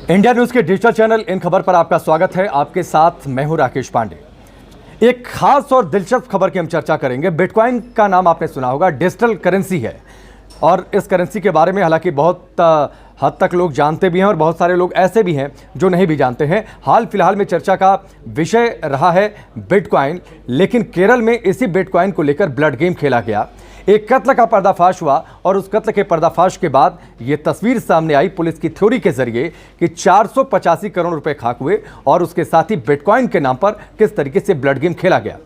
India news के digital channel in खबर पर आपका स्वागत है। आपके साथ मैं हूं राकेश पांडे। एक खास और दिलचस्प खबर की हम चर्चा करेंगे। बिटकॉइन का नाम आपने सुना होगा, डिजिटल करेंसी है और इस करेंसी के बारे में हालांकि बहुत हद तक लोग जानते भी हैं और बहुत सारे लोग ऐसे भी हैं जो नहीं भी जानते हैं। हाल फिलहाल में चर्चा का विषय रहा है बिटकॉइन, लेकिन केरल में इसी बिटकॉइन को लेकर ब्लड गेम खेला गया। एक कत्ल का पर्दाफाश हुआ और उस कत्ल के पर्दाफाश के बाद यह तस्वीर सामने आई पुलिस की थ्योरी के जरिए कि 485 करोड़ रुपए खाक हुए और उसके साथ ही बिटकॉइन के नाम पर किस तरीके से ब्लड गेम खेला गया।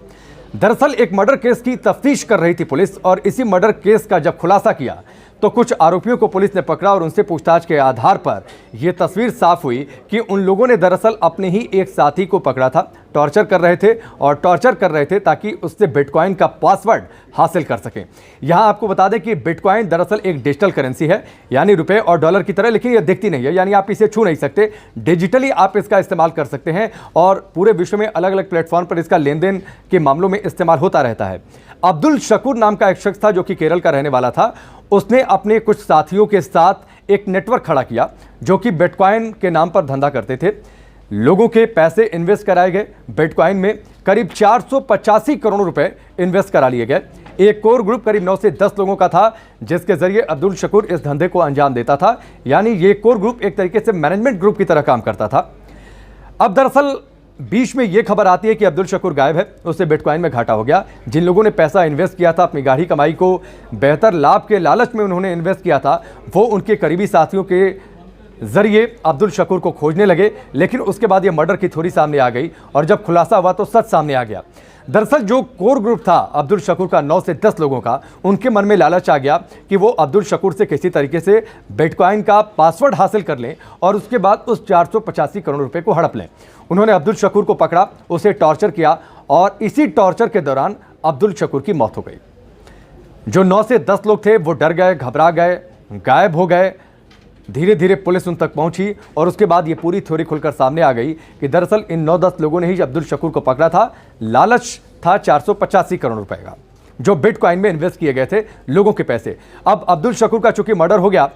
दरअसल एक मर्डर केस की तफ्तीश कर रही थी पुलिस और इसी मर्डर केस का जब खुलासा किया तो कुछ आरोपियों को पुलिस ने पकड़ा और उनसे पूछताछ के आधार पर यह तस्वीर साफ हुई कि उन लोगों ने दरअसल अपने ही एक साथी को पकड़ा था, टॉर्चर कर रहे थे ताकि उससे बिटकॉइन का पासवर्ड हासिल कर सकें। यहां आपको बता दें कि बिटकॉइन दरअसल एक डिजिटल करेंसी है, यानी रुपए और डॉलर की तरह, लेकिन यह दिखती नहीं है, यानी आप इसे छू नहीं सकते। डिजिटली आप इसका इस्तेमाल कर सकते हैं और पूरे विश्व में अलग अलग प्लेटफॉर्म पर इसका लेन देन के मामलों में इस्तेमाल होता रहता है। अब्दुल शकूर नाम का एक शख्स था जो कि केरल का रहने वाला था। उसने अपने कुछ साथियों के साथ एक नेटवर्क खड़ा किया जो कि बिटकॉइन के नाम पर धंधा करते थे। लोगों के पैसे इन्वेस्ट कराए गए। बिटकॉइन में करीब 485 करोड़ रुपए इन्वेस्ट करा लिए गए। एक कोर ग्रुप करीब 9 से 10 लोगों का था जिसके जरिए अब्दुल शकूर इस धंधे को अंजाम देता था, यानी ये कोर ग्रुप एक तरीके से मैनेजमेंट ग्रुप की तरह काम करता था। अब दरअसल बीच में यह खबर आती है कि अब्दुल शकूर गायब है, उससे बिटकॉइन में घाटा हो गया। जिन लोगों ने पैसा इन्वेस्ट किया था, अपनी गाढ़ी कमाई को बेहतर लाभ के लालच में उन्होंने इन्वेस्ट किया था, वो उनके करीबी साथियों के जरिए अब्दुल शकूर को खोजने लगे। लेकिन उसके बाद यह मर्डर की थ्योरी सामने आ गई और जब खुलासा हुआ तो सच सामने आ गया। दरअसल जो कोर ग्रुप था अब्दुल शकूर का 9 से 10 लोगों का, उनके मन में लालच आ गया कि वो अब्दुल शकूर से किसी तरीके से बिटकॉइन का पासवर्ड हासिल कर लें और उसके बाद उस 485 करोड़ रुपए को हड़प लें। उन्होंने अब्दुल शकूर को पकड़ा, उसे टॉर्चर किया और इसी टॉर्चर के दौरान अब्दुल शकूर की मौत हो गई। जो 9 से 10 लोग थे वो डर गए, घबरा गए, गायब हो गए। धीरे धीरे पुलिस उन तक पहुंची और उसके बाद ये पूरी थ्योरी खुलकर सामने आ गई कि दरअसल इन 9-10 लोगों ने ही अब्दुल शकूर को पकड़ा था। लालच था 485 करोड़ रुपए का जो बिटकॉइन में इन्वेस्ट किए गए थे लोगों के पैसे। अब अब्दुल शकूर का चूंकि मर्डर हो गया,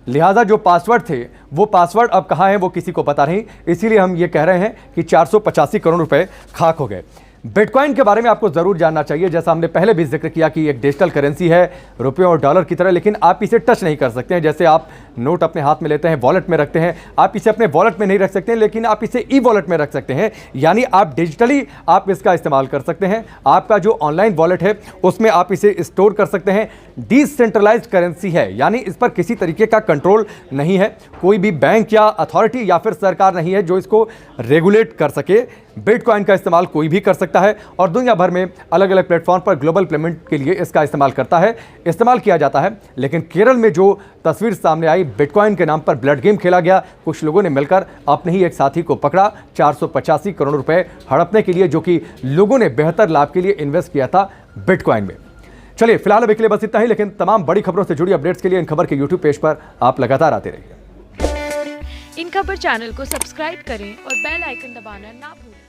लिहाजा जो पासवर्ड थे वो पासवर्ड अब कहां है वो किसी को पता नहीं, इसीलिए हम ये कह रहे हैं कि 485 करोड़ रुपए खाक हो गए। बिटकॉइन के बारे में आपको जरूर जानना चाहिए, जैसा हमने पहले भी जिक्र किया कि एक डिजिटल करेंसी है रुपये और डॉलर की तरह, लेकिन आप इसे टच नहीं कर सकते हैं। जैसे आप नोट अपने हाथ में लेते हैं, वॉलेट में रखते हैं, आप इसे अपने वॉलेट में नहीं रख सकते हैं, लेकिन आप इसे ई वॉलेट में रख सकते हैं, यानी आप डिजिटली आप इसका इस्तेमाल कर सकते हैं। आपका जो ऑनलाइन वॉलेट है उसमें आप इसे स्टोर कर सकते हैं। डिसेंट्रलाइज्ड करेंसी है, यानी इस पर किसी तरीके का कंट्रोल नहीं है, कोई भी बैंक या अथॉरिटी या फिर सरकार नहीं है जो इसको रेगुलेट कर सके। बिटकॉइन का इस्तेमाल कोई भी कर सकता है और दुनिया भर में अलग अलग प्लेटफॉर्म पर ग्लोबल पेमेंट के लिए इसका इस्तेमाल किया जाता है। लेकिन केरल में जो तस्वीर सामने आई, बिटकॉइन के नाम पर ब्लड गेम खेला गया। कुछ लोगों ने मिलकर अपने ही एक साथी को पकड़ा 485 करोड़ रुपए हड़पने के लिए, जो कि लोगों ने बेहतर लाभ के लिए इन्वेस्ट किया था बिटकॉइन में। चलिए फिलहाल अभी के लिए बस इतना ही, लेकिन तमाम बड़ी खबरों से जुड़ी अपडेट्स के लिए इन खबर के यूट्यूब पेज पर आप लगातार आते रहिए। इन खबर चैनल को सब्सक्राइब करें और बेल आइकन दबाना ना भूलें।